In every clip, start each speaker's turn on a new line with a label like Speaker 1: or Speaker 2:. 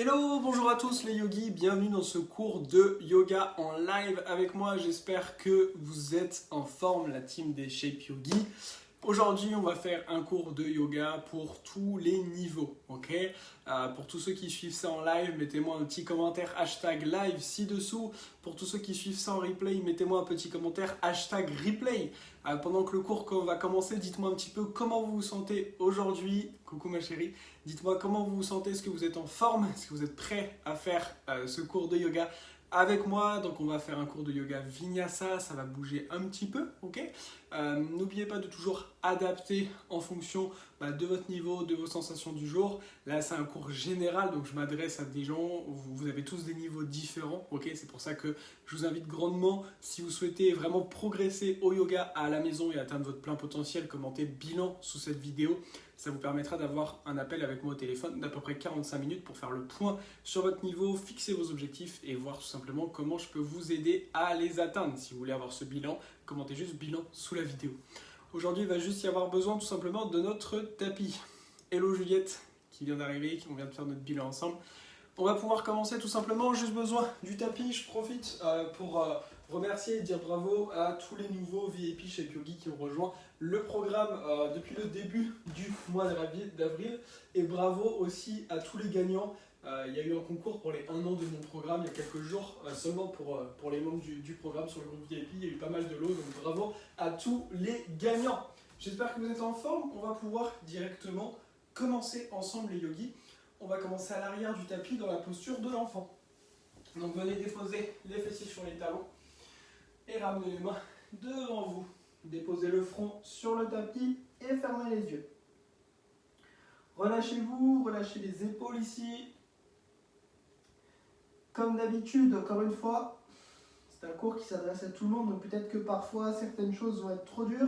Speaker 1: Hello, bonjour à tous les yogis, bienvenue dans ce cours de yoga en live avec moi. J'espère que vous êtes en forme, la team des Shape Yogis. Aujourd'hui, on va faire un cours de yoga pour tous les niveaux, ok? Pour tous ceux qui suivent ça en live, mettez-moi un petit commentaire hashtag live ci-dessous. Pour tous ceux qui suivent ça en replay, mettez-moi un petit commentaire hashtag replay. Pendant que le cours va commencer, dites-moi un petit peu comment vous vous sentez aujourd'hui. Coucou ma chérie, dites-moi comment vous vous sentez, est-ce que vous êtes en forme, est-ce que vous êtes prêt à faire ce cours de yoga avec moi. Donc on va faire un cours de yoga vinyasa, ça va bouger un petit peu, ok? N'oubliez pas de toujours adapter en fonction de votre niveau, de vos sensations du jour. Là c'est un cours général, donc je m'adresse à des gens, vous avez tous des niveaux différents, ok? C'est pour ça que je vous invite grandement, si vous souhaitez vraiment progresser au yoga à la maison et atteindre votre plein potentiel, commentez bilan sous cette vidéo. Ça vous permettra d'avoir un appel avec moi au téléphone d'à peu près 45 minutes pour faire le point sur votre niveau, fixer vos objectifs et voir tout simplement comment je peux vous aider à les atteindre. Si vous voulez avoir ce bilan, commentez juste bilan sous la vidéo. Aujourd'hui, il va juste y avoir besoin tout simplement de notre tapis. Hello Juliette qui vient d'arriver, on vient de faire notre bilan ensemble. On va pouvoir commencer tout simplement, juste besoin du tapis. Je profite pour remercier et dire bravo à tous les nouveaux VIP Shape Yogi qui ont rejoint le programme depuis le début du mois d'avril. Et bravo aussi à tous les gagnants. Il y a eu un concours pour les 1 an de mon programme il y a quelques jours, seulement pour les membres du programme sur le groupe VIP. Il y a eu pas mal de lots, donc bravo à tous les gagnants. J'espère que vous êtes en forme. On va pouvoir directement commencer ensemble les yogis. On va commencer à l'arrière du tapis dans la posture de l'enfant. Donc venez déposer les fessiers sur les talons et ramenez les mains devant vous. Déposez le front sur le tapis et fermez les yeux. Relâchez-vous, relâchez les épaules ici. Comme d'habitude, encore une fois, c'est un cours qui s'adresse à tout le monde, donc peut-être que parfois certaines choses vont être trop dures,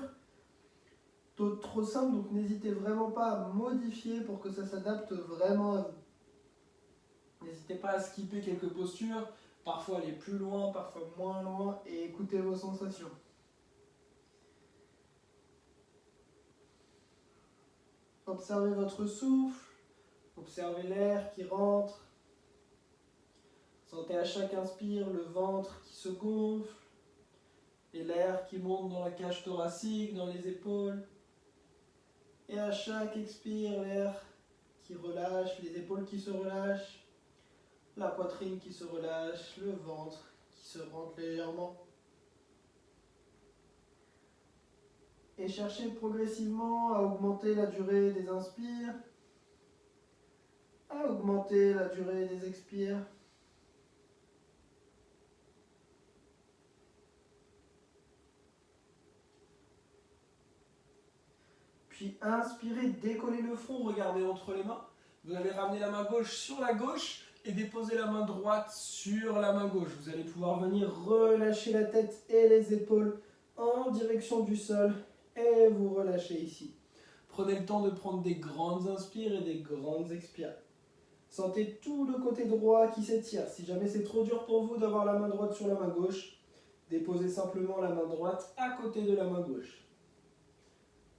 Speaker 1: d'autres trop simples, donc n'hésitez vraiment pas à modifier pour que ça s'adapte vraiment à vous. N'hésitez pas à skipper quelques postures, parfois aller plus loin, parfois moins loin, et écoutez vos sensations. Observez votre souffle, observez l'air qui rentre. Sentez à chaque inspire le ventre qui se gonfle et l'air qui monte dans la cage thoracique, dans les épaules. Et à chaque expire, l'air qui relâche, les épaules qui se relâchent, la poitrine qui se relâche, le ventre qui se rentre légèrement. Et cherchez progressivement à augmenter la durée des inspires, à augmenter la durée des expires. Puis inspirez, décollez le front, regardez entre les mains. Vous allez ramener la main gauche sur la gauche et déposer la main droite sur la main gauche. Vous allez pouvoir venir relâcher la tête et les épaules en direction du sol et vous relâchez ici. Prenez le temps de prendre des grandes inspires et des grandes expires. Sentez tout le côté droit qui s'étire. Si jamais c'est trop dur pour vous d'avoir la main droite sur la main gauche, déposez simplement la main droite à côté de la main gauche.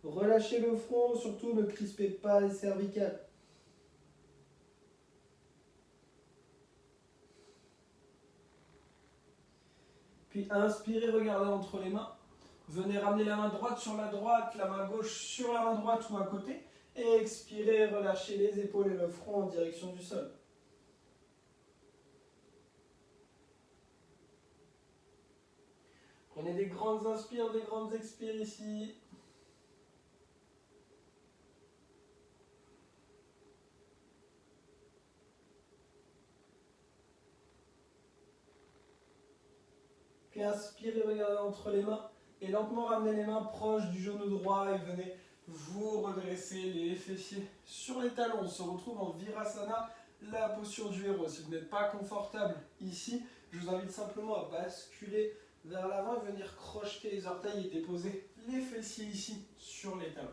Speaker 1: Relâchez le front, surtout ne crispez pas les cervicales. Puis inspirez, regardez entre les mains. Venez ramener la main droite sur la droite, la main gauche sur la main droite ou à côté. Et expirez, relâchez les épaules et le front en direction du sol. Prenez des grandes inspires, des grandes expires ici. Puis inspirez, regardez entre les mains. Et lentement ramenez les mains proches du genou droit et venez vous redresser les fessiers sur les talons. On se retrouve en Virasana, la posture du héros. Si vous n'êtes pas confortable ici, je vous invite simplement à basculer vers l'avant et venir crocheter les orteils et déposer les fessiers ici sur les talons.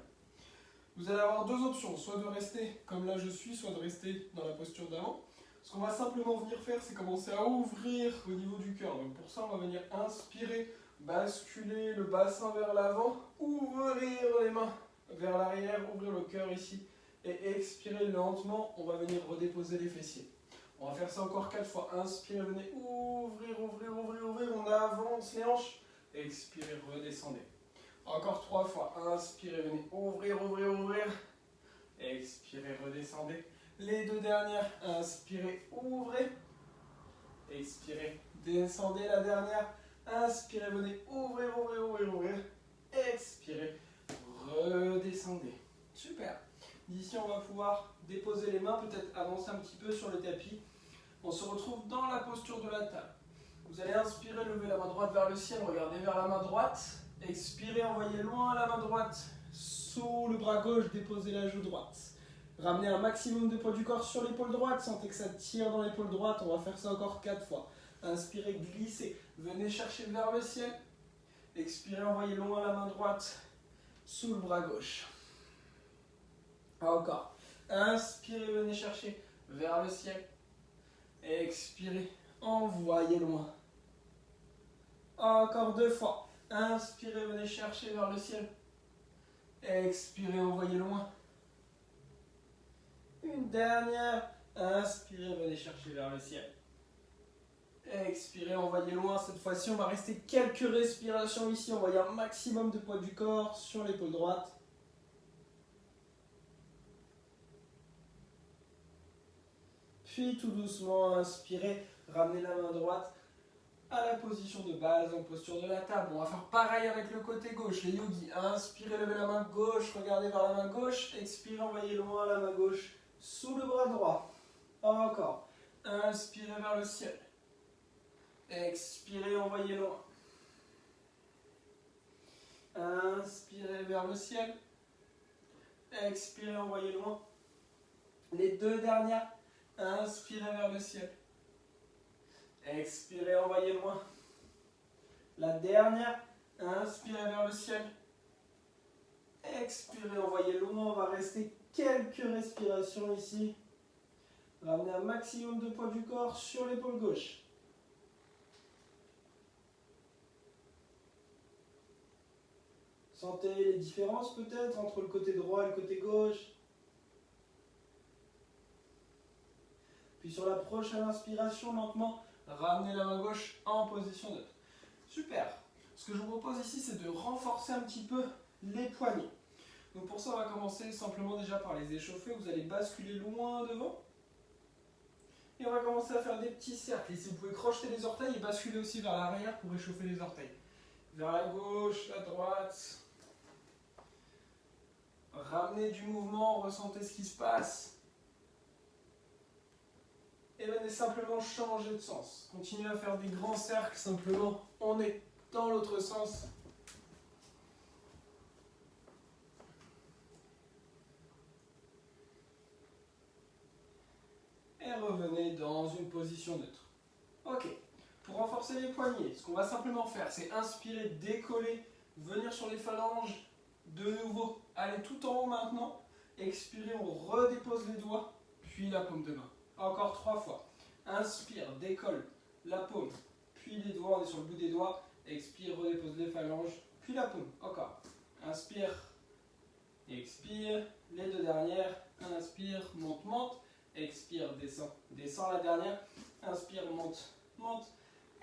Speaker 1: Vous allez avoir deux options, soit de rester comme là je suis, soit de rester dans la posture d'avant. Ce qu'on va simplement venir faire, c'est commencer à ouvrir au niveau du cœur. Donc pour ça, on va venir inspirer, basculer le bassin vers l'avant, ouvrir les mains vers l'arrière, ouvrir le cœur ici et expirer lentement. On va venir redéposer les fessiers. On va faire ça encore 4 fois. Inspirez, venez ouvrir, ouvrir, ouvrir, ouvrir. On avance les hanches. Expirez, redescendez. Encore 3 fois. Inspirez, venez ouvrir, ouvrir, ouvrir. Expirez, redescendez. Les 2 dernières. Inspirez, ouvrez. Expirez, descendez la dernière. Inspirez, venez ouvrir, ouvrir, ouvrir, ouvrir. Expirez, redescendez. Super. D'ici, on va pouvoir déposer les mains, peut-être avancer un petit peu sur le tapis. On se retrouve dans la posture de la table. Vous allez inspirer, lever la main droite vers le ciel, regardez vers la main droite. Expirez, envoyez loin la main droite. Sous le bras gauche, déposez la joue droite. Ramenez un maximum de poids du corps sur l'épaule droite. Sentez que ça tire dans l'épaule droite. On va faire ça encore 4 fois. Inspirez, glissez. Venez chercher vers le ciel. Expirez, envoyez loin la main droite. Sous le bras gauche. Encore. Inspirez, venez chercher vers le ciel. Expirez, envoyez loin. Encore 2 fois. Inspirez, venez chercher vers le ciel. Expirez, envoyez loin. Une dernière. Inspirez, venez chercher vers le ciel. Expirez, envoyez loin. Cette fois-ci, on va rester quelques respirations ici. Envoyez un maximum de poids du corps sur l'épaule droite. Puis tout doucement, inspirez, ramenez la main droite à la position de base en posture de la table. On va faire pareil avec le côté gauche, les yogis. Inspirez, levez la main gauche, regardez vers la main gauche. Expirez, envoyez loin la main gauche sous le bras droit. Encore. Inspirez vers le ciel. Expirez, envoyez loin. Inspirez vers le ciel. Expirez, envoyez loin. Les 2 dernières. Inspirez vers le ciel. Expirez, envoyez loin. La dernière. Inspirez vers le ciel. Expirez, envoyez loin. On va rester quelques respirations ici. Ramenez un maximum de poids du corps sur l'épaule gauche. Sentez les différences peut-être entre le côté droit et le côté gauche. Puis sur la prochaine inspiration, lentement, ramenez la main gauche en position neutre. Super. Ce que je vous propose ici, c'est de renforcer un petit peu les poignets. Donc pour ça, on va commencer simplement déjà par les échauffer. Vous allez basculer loin devant. Et on va commencer à faire des petits cercles. Ici, vous pouvez crocheter les orteils et basculer aussi vers l'arrière pour échauffer les orteils. Vers la gauche, la droite. Ramenez du mouvement, ressentez ce qui se passe. Et venez simplement changer de sens. Continuez à faire des grands cercles, simplement on est dans l'autre sens. Et revenez dans une position neutre. Ok, pour renforcer les poignets, ce qu'on va simplement faire, c'est inspirer, décoller, venir sur les phalanges, de nouveau, aller tout en haut maintenant. Expirez, on redépose les doigts, puis la paume de main. Encore 3 fois. Inspire, décolle la paume, puis les doigts, on est sur le bout des doigts. Expire, redépose les phalanges, puis la paume. Encore. Inspire, expire. Les 2 dernières. Inspire, monte, monte. Expire, descend, descend la dernière. Inspire, monte, monte.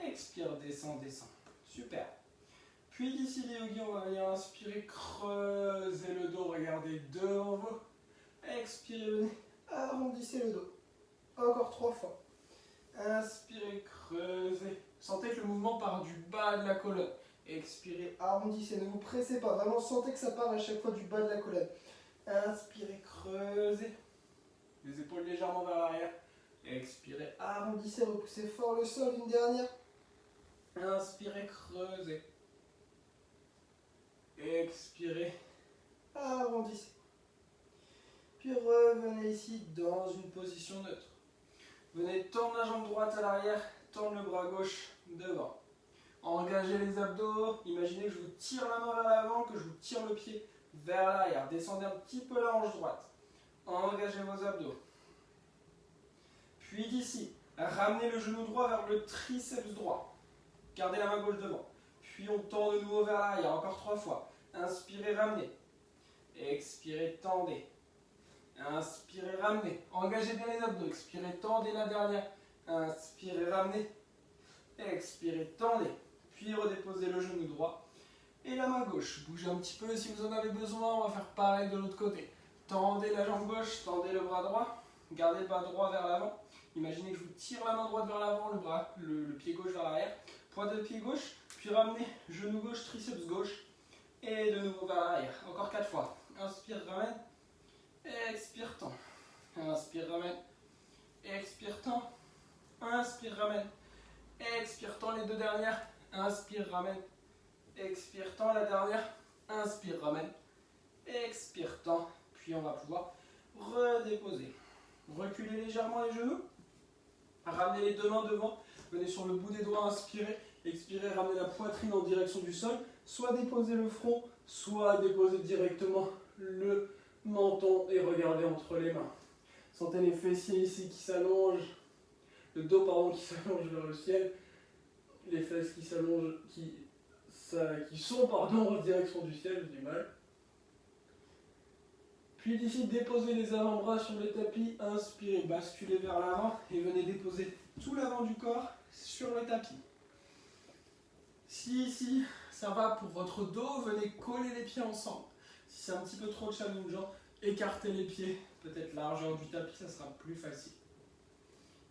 Speaker 1: Expire, descend, descend. Super. Puis d'ici les yogis, on va venir inspirer, creuser le dos, regardez devant vous. Expirez, venez, arrondissez le dos. Encore 3 fois. Inspirez, creusez. Sentez que le mouvement part du bas de la colonne. Expirez, arrondissez. Ne vous pressez pas. Vraiment, sentez que ça part à chaque fois du bas de la colonne. Inspirez, creusez. Les épaules légèrement vers l'arrière. Expirez, arrondissez. Repoussez fort le sol. Une dernière. Inspirez, creusez. Expirez, arrondissez. Puis revenez ici dans une position neutre. Venez tendre la jambe droite à l'arrière, tendre le bras gauche devant. Engagez les abdos. Imaginez que je vous tire la main vers l'avant, que je vous tire le pied vers l'arrière. Descendez un petit peu la hanche droite. Engagez vos abdos. Puis d'ici, ramenez le genou droit vers le triceps droit. Gardez la main gauche devant. Puis on tend de nouveau vers l'arrière, encore 3 fois. Inspirez, ramenez. Expirez, tendez. Inspirez, ramenez. Engagez bien les abdos. Expirez, tendez la dernière. Inspirez, ramenez. Expirez, tendez. Puis redéposez le genou droit. Et la main gauche. Bougez un petit peu si vous en avez besoin. On va faire pareil de l'autre côté. Tendez la jambe gauche, tendez le bras droit. Gardez le bras droit vers l'avant. Imaginez que je vous tire la main droite vers l'avant, le pied gauche vers l'arrière. Pointe de pied gauche, puis ramenez genou gauche, triceps gauche. Et de nouveau vers l'arrière. Encore 4 fois. Inspire, ramène. Expire, tend. Inspire, ramène. Expire, tend. Inspire, ramène. Expire, tend les deux dernières. Inspire, ramène. Expire, tend la dernière. Inspire, ramène. Expire, tend. Puis on va pouvoir redéposer. Reculez légèrement les genoux. Ramenez les deux mains devant. Venez sur le bout des doigts, inspirez. Expirez, ramenez la poitrine en direction du sol. Soit déposez le front, soit déposez directement le menton et regardez entre les mains. Sentez les fessiers ici qui s'allongent. Le dos, pardon, qui s'allonge vers le ciel. Les fesses qui s'allongent, qui sont en direction du ciel, j'ai du mal. Puis d'ici, déposez les avant-bras sur le tapis, inspirez, basculez vers l'avant et venez déposer tout l'avant du corps sur le tapis. Si ici, ça va pour votre dos, venez coller les pieds ensemble. Si c'est un petit peu trop challengeant, écartez les pieds, peut-être largeur du tapis, ça sera plus facile.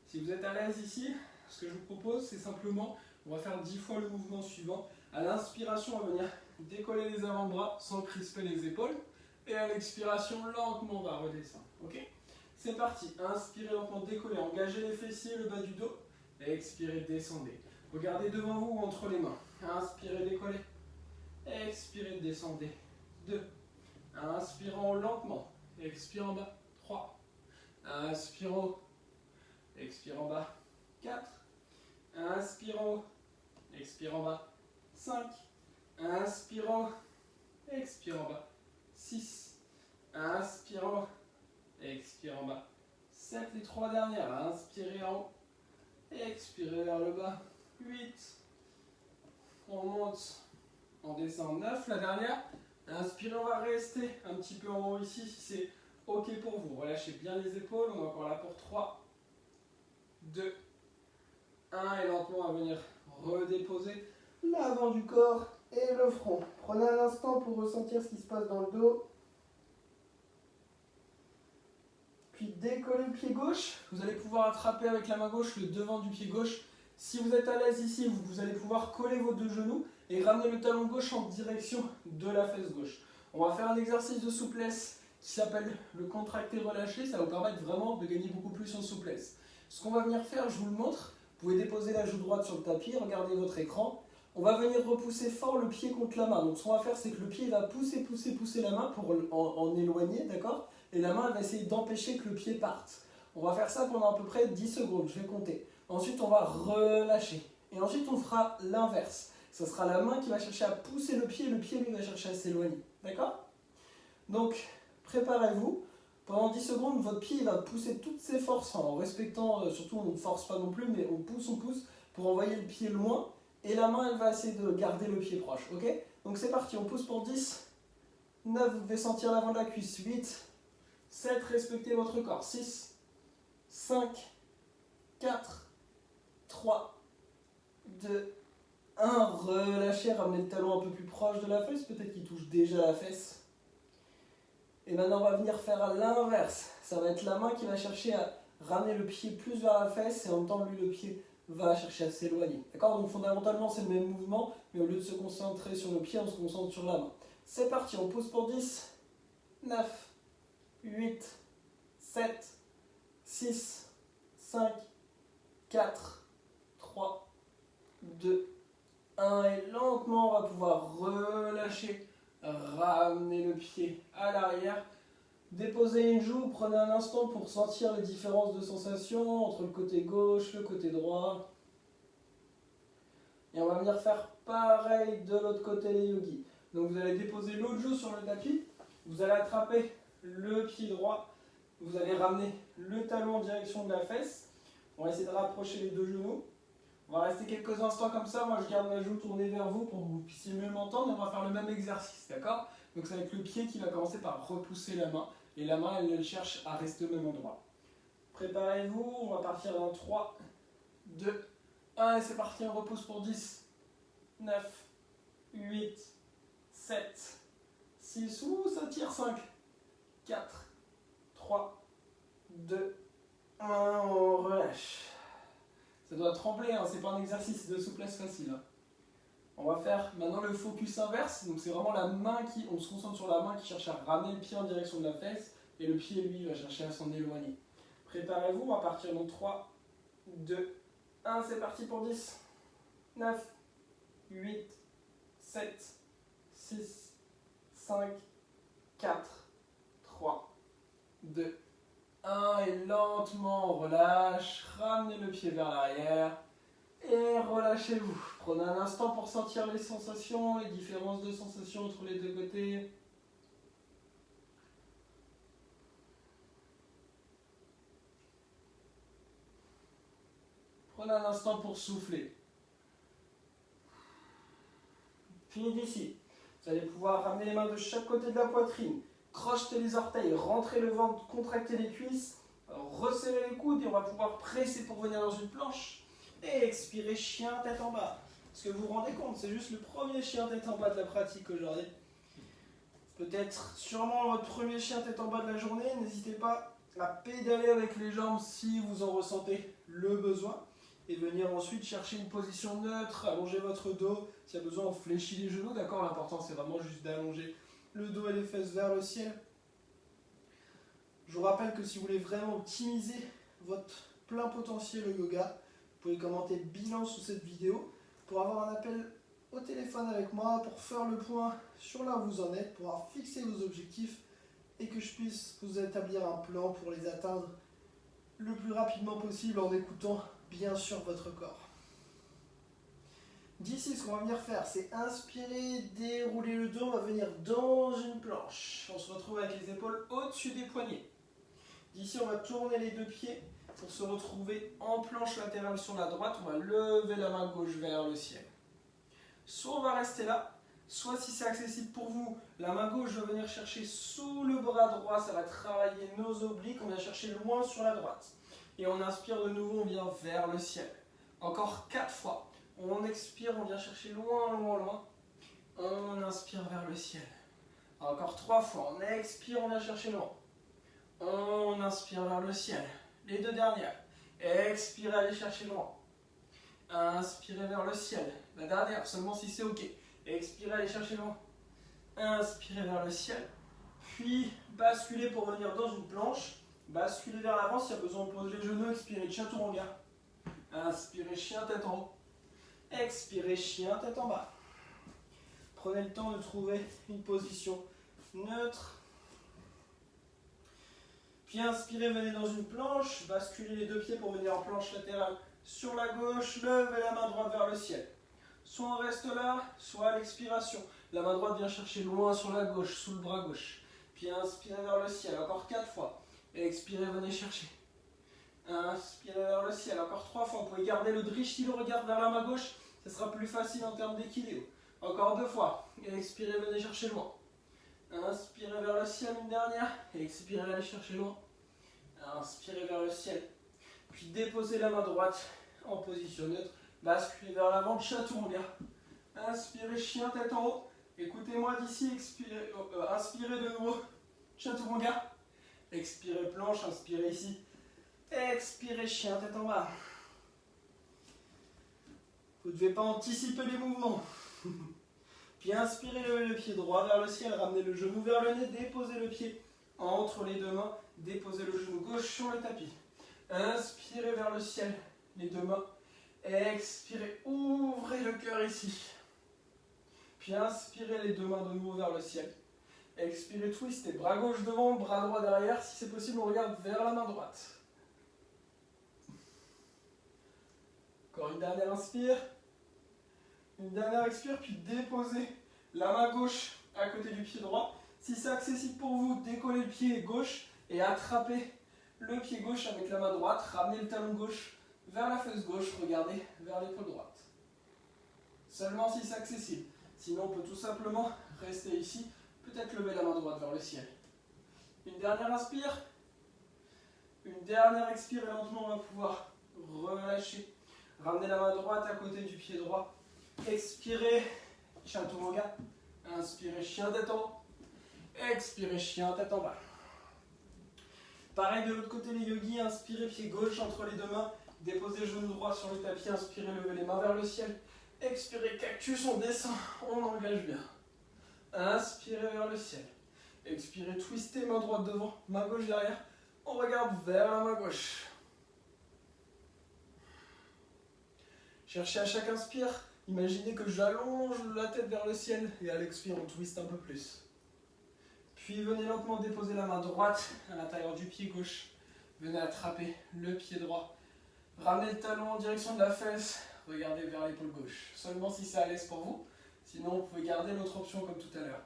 Speaker 1: Si vous êtes à l'aise ici, ce que je vous propose, c'est simplement, on va faire 10 fois le mouvement suivant. À l'inspiration, on va venir décoller les avant-bras sans crisper les épaules. Et à l'expiration, lentement, on va redescendre. Ok? C'est parti. Inspirez lentement, décollez, engagez les fessiers, le bas du dos. Et expirez, descendez. Regardez devant vous ou entre les mains. Inspirez, décollez. Expirez, descendez. 2. Inspirons lentement. Expire en bas. 3. Inspire en haut. Expire en bas. 4. Inspire en haut. Expire en bas. 5. Inspire en haut. Expire en bas. 6. Inspire en haut. Expire en bas. 7. Les 3 dernières. Inspirez en haut. Expirez vers le bas. 8. On monte. On descend. 9. La dernière. Inspirez, on va rester un petit peu en haut ici si c'est ok pour vous. Relâchez bien les épaules. On est encore là pour 3, 2, 1. Et lentement, on va venir redéposer l'avant du corps et le front. Prenez un instant pour ressentir ce qui se passe dans le dos. Puis décollez le pied gauche. Vous allez pouvoir attraper avec la main gauche le devant du pied gauche. Si vous êtes à l'aise ici, vous allez pouvoir coller vos deux genoux et ramener le talon gauche en direction de la fesse gauche. On va faire un exercice de souplesse qui s'appelle le contracté-relâché. Ça va vous permettre vraiment de gagner beaucoup plus en souplesse. Ce qu'on va venir faire, je vous le montre. Vous pouvez déposer la joue droite sur le tapis, regardez votre écran. On va venir repousser fort le pied contre la main. Donc ce qu'on va faire, c'est que le pied va pousser la main pour en éloigner, d'accord? Et la main elle va essayer d'empêcher que le pied parte. On va faire ça pendant à peu près 10 secondes, je vais compter. Ensuite, on va relâcher. Et ensuite, on fera l'inverse. Ce sera la main qui va chercher à pousser le pied lui va chercher à s'éloigner. D'accord? Donc, préparez-vous. Pendant 10 secondes, votre pied va pousser toutes ses forces, en respectant, surtout on ne force pas non plus, mais on pousse pour envoyer le pied loin. Et la main, elle va essayer de garder le pied proche. Ok? Donc c'est parti, on pousse pour 10. 9, vous devez sentir l'avant de la cuisse. 8, 7, respectez votre corps. 6, 5, 4, 3, 2, 1. Relâchez, ramenez le talon un peu plus proche de la fesse, peut-être qu'il touche déjà la fesse. Et maintenant, on va venir faire l'inverse. Ça va être la main qui va chercher à ramener le pied plus vers la fesse et en même temps, lui, le pied va chercher à s'éloigner. D'accord? Donc fondamentalement, c'est le même mouvement, mais au lieu de se concentrer sur le pied, on se concentre sur la main. C'est parti, on pousse pour 10, 9, 8, 7, 6, 5, 4, 3, 2, 1. Et lentement, on va pouvoir relâcher, ramener le pied à l'arrière. Déposez une joue, prenez un instant pour sentir les différences de sensations entre le côté gauche, le côté droit. Et on va venir faire pareil de l'autre côté les yogis. Donc vous allez déposer l'autre joue sur le tapis, vous allez attraper le pied droit, vous allez ramener le talon en direction de la fesse. On va essayer de rapprocher les deux genoux. On va rester quelques instants comme ça, moi je garde ma joue tournée vers vous pour que vous puissiez mieux m'entendre et on va faire le même exercice, d'accord? Donc c'est avec le pied qui va commencer par repousser la main. et la main elle cherche à rester au même endroit. Préparez-vous, on va partir dans 3, 2, 1 et c'est parti, on repose pour 10, 9, 8, 7, 6, ouh ça tire, 5, 4, 3, 2, 1, on relâche. Ça doit trembler, hein, c'est pas un exercice de souplesse facile. Hein. On va faire maintenant le focus inverse, donc c'est vraiment la main qui, on se concentre sur la main qui cherche à ramener le pied en direction de la fesse et le pied lui va chercher à s'en éloigner. Préparez-vous, on va partir dans 3, 2, 1, c'est parti pour 10, 9, 8, 7, 6, 5, 4, 3, 2, 1 et lentement on relâche, ramenez le pied vers l'arrière et relâchez-vous. Prenez un instant pour sentir les sensations, les différences de sensations entre les deux côtés. Prenez un instant pour souffler. Fini d'ici. Vous allez pouvoir ramener les mains de chaque côté de la poitrine, crocheter les orteils, rentrer le ventre, contracter les cuisses, resserrer les coudes et on va pouvoir presser pour venir dans une planche. Et expirer, chien tête en bas. Est-ce que vous vous rendez compte, c'est juste le premier chien tête en bas de la pratique aujourd'hui. Peut-être sûrement votre premier chien tête en bas de la journée. N'hésitez pas à pédaler avec les jambes si vous en ressentez le besoin. Et venir ensuite chercher une position neutre, allonger votre dos. S'il y a besoin, on fléchit les genoux, d'accord. L'important c'est vraiment juste d'allonger le dos et les fesses vers le ciel. Je vous rappelle que si vous voulez vraiment optimiser votre plein potentiel au yoga, vous pouvez commenter bilan sous cette vidéo pour avoir un appel au téléphone avec moi pour faire le point sur là où vous en êtes, pour pouvoir fixer vos objectifs et que je puisse vous établir un plan pour les atteindre le plus rapidement possible en écoutant bien sûr votre corps. D'ici, ce qu'on va venir faire, c'est inspirer, dérouler le dos, on va venir dans une planche. On se retrouve avec les épaules au-dessus des poignets. D'ici, on va tourner les deux pieds pour se retrouver en planche latérale sur la droite. On va lever la main gauche vers le ciel. Soit on va rester là, soit si c'est accessible pour vous, la main gauche va venir chercher sous le bras droit, ça va travailler nos obliques, on vient chercher loin sur la droite. Et on inspire de nouveau, on vient vers le ciel. Encore 4 fois. On expire, on vient chercher loin, loin, loin. On inspire vers le ciel. Encore 3 fois. On expire, on vient chercher loin. On inspire vers le ciel. Les deux dernières. Expirez, allez chercher loin. Inspirez vers le ciel. La dernière, seulement si c'est ok. Expirez, allez chercher loin. Inspirez vers le ciel. Puis basculez pour venir dans une planche. Basculez vers l'avant, s'il y a besoin de poser les genoux, expirez, chaturanga. Inspirez, chien tête en haut. Expirez, chien tête en bas. Prenez le temps de trouver une position neutre. Puis inspirez, venez dans une planche, basculez les deux pieds pour venir en planche latérale sur la gauche, levez la main droite vers le ciel. Soit on reste là, soit à l'expiration. La main droite vient chercher loin sur la gauche, sous le bras gauche. Puis inspirez vers le ciel, encore 4 fois. Expirez, venez chercher. Inspirez vers le ciel, encore 3 fois. Vous pouvez garder le drishti, le regard vers la main gauche. Ce sera plus facile en termes d'équilibre. Encore 2 fois. Expirez, venez chercher loin. Inspirez vers le ciel, une dernière. Expirez, allez chercher loin. Inspirez vers le ciel. Puis déposez la main droite en position neutre. Basculez vers l'avant, chaturanga. Inspirez, chien tête en haut. Écoutez-moi d'ici, expirez, inspirez de nouveau, chaturanga. Expirez planche, inspirez ici. Expirez, chien tête en bas. Vous ne devez pas anticiper les mouvements. Puis inspirez, levez le pied droit vers le ciel, ramenez le genou vers le nez, déposez le pied entre les deux mains, déposez le genou gauche sur le tapis. Inspirez vers le ciel, les deux mains. Expirez, ouvrez le cœur ici. Puis inspirez les deux mains de nouveau vers le ciel. Expirez, twistez, bras gauche devant, bras droit derrière. Si c'est possible, on regarde vers la main droite. Encore une dernière inspire. Une dernière expire, puis déposez la main gauche à côté du pied droit. Si c'est accessible pour vous, décollez le pied gauche et attrapez le pied gauche avec la main droite. Ramenez le talon gauche vers la fesse gauche, regardez vers l'épaule droite. Seulement si c'est accessible. Sinon, on peut tout simplement rester ici, peut-être lever la main droite vers le ciel. Une dernière inspire. Une dernière expire et lentement on va pouvoir relâcher. Ramenez la main droite à côté du pied droit. Expirez, chaturanga. Inspirez, chien tête en haut. Expirez, chien tête en bas. Pareil de l'autre côté les yogis, inspirez pied gauche entre les deux mains. Déposez genou droit sur le tapis, inspirez, levez les mains vers le ciel. Expirez, cactus, on descend, on engage bien. Inspirez vers le ciel. Expirez, twistez, main droite devant, main gauche derrière. On regarde vers la main gauche. Cherchez à chaque inspire, imaginez que j'allonge la tête vers le ciel et à l'expire on twiste un peu plus. Puis venez lentement déposer la main droite à l'intérieur du pied gauche. Venez attraper le pied droit. Ramenez le talon en direction de la fesse. Regardez vers l'épaule gauche. Seulement si c'est à l'aise pour vous. Sinon, vous pouvez garder l'autre option comme tout à l'heure.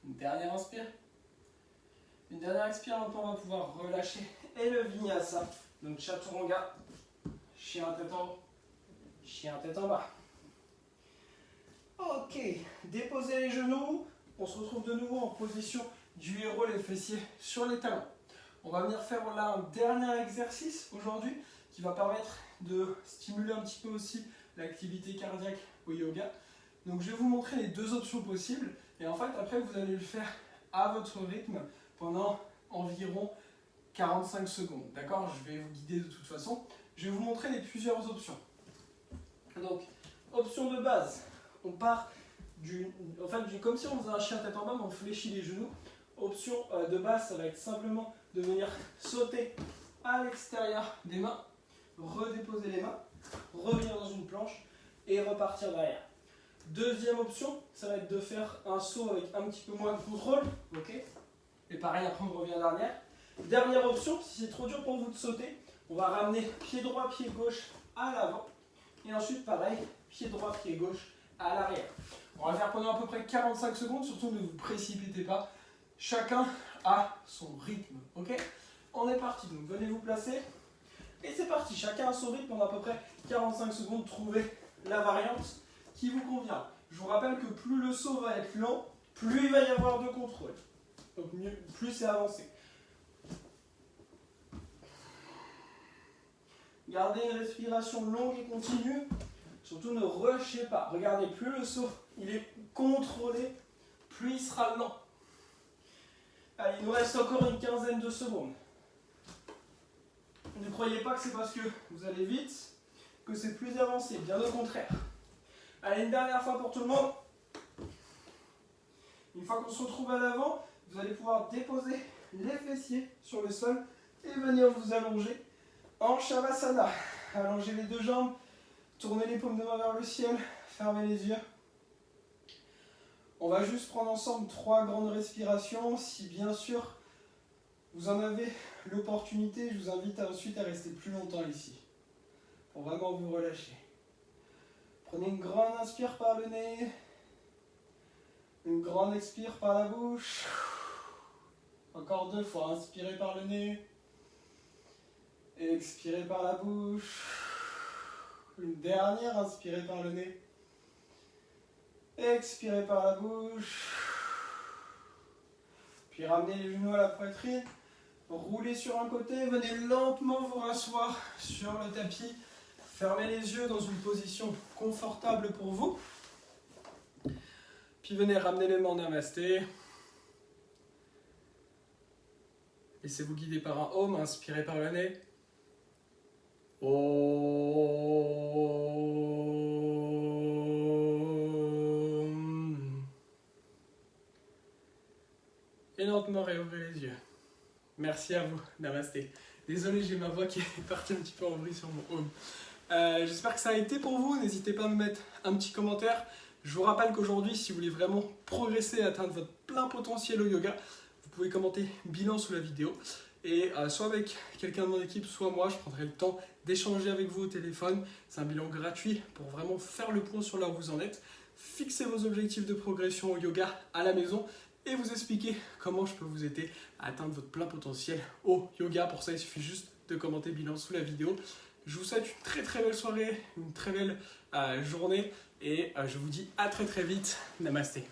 Speaker 1: Une dernière inspire. Une dernière expire, maintenant on va pouvoir relâcher. Et le vinyasa. Donc chaturanga. Chien tête en haut. Chien tête en bas. Ok. Déposez les genoux. On se retrouve de nouveau en position du héros, les fessiers sur les talons. On va venir faire là un dernier exercice aujourd'hui qui va permettre de stimuler un petit peu aussi l'activité cardiaque au yoga. Donc je vais vous montrer les deux options possibles et en fait après vous allez le faire à votre rythme pendant environ 45 secondes. D'accord? Je vais vous guider de toute façon. Je vais vous montrer les plusieurs options. Donc, option de base, on part comme si on faisait un chien tête en bas, mais on fléchit les genoux. Option de base, ça va être simplement de venir sauter à l'extérieur des mains, redéposer les mains, revenir dans une planche et repartir derrière. Deuxième option, ça va être de faire un saut avec un petit peu moins de contrôle, ok? Et pareil, après on revient derrière. Dernière option, si c'est trop dur pour vous de sauter, on va ramener pied droit, pied gauche à l'avant. Et ensuite, pareil, pied droit, pied gauche à l'arrière. On va faire pendant à peu près 45 secondes, surtout ne vous précipitez pas. Chacun a son rythme, ok? On est parti, donc venez vous placer. Et c'est parti, chacun a son rythme pendant à peu près 45 secondes. Trouvez la variante qui vous convient. Je vous rappelle que plus le saut va être lent, plus il va y avoir de contrôle. Donc plus c'est avancé. Gardez une respiration longue et continue. Surtout ne rushez pas. Regardez, plus le saut il est contrôlé, plus il sera lent. Allez, il nous reste encore une quinzaine de secondes. Ne croyez pas que c'est parce que vous allez vite que c'est plus avancé, bien au contraire. Allez, une dernière fois pour tout le monde. Une fois qu'on se retrouve à l'avant, vous allez pouvoir déposer les fessiers sur le sol et venir vous allonger en Shavasana. Allongez les deux jambes, tournez les paumes de main vers le ciel, fermez les yeux. On va juste prendre ensemble 3 grandes respirations. Si bien sûr vous en avez l'opportunité, je vous invite ensuite à rester plus longtemps ici pour vraiment vous relâcher. Prenez une grande inspire par le nez, une grande expire par la bouche. Encore 2 fois, inspirez par le nez, expirez par la bouche. Une dernière, inspirez par le nez, expirez par la bouche. Puis ramenez les genoux à la poitrine, roulez sur un côté, venez lentement vous rasseoir sur le tapis. Fermez les yeux dans une position confortable pour vous. Puis venez ramener les mains en namasté. Laissez-vous guider par un Om, inspirez par le nez. Om. Et lentement réouvrez les yeux. Merci à vous, namasté. Désolé, j'ai ma voix qui est partie un petit peu en vrille sur mon Om. J'espère que ça a été pour vous. N'hésitez pas à me mettre un petit commentaire. Je vous rappelle qu'aujourd'hui, si vous voulez vraiment progresser et atteindre votre plein potentiel au yoga, vous pouvez commenter bilan sous la vidéo. Et soit avec quelqu'un de mon équipe, soit moi, je prendrai le temps d'échanger avec vous au téléphone. C'est un bilan gratuit pour vraiment faire le point sur là où vous en êtes. Fixer vos objectifs de progression au yoga à la maison et vous expliquer comment je peux vous aider à atteindre votre plein potentiel au yoga. Pour ça, il suffit juste de commenter bilan sous la vidéo. Je vous souhaite une très très belle soirée, une très belle journée et je vous dis à très très vite. Namasté.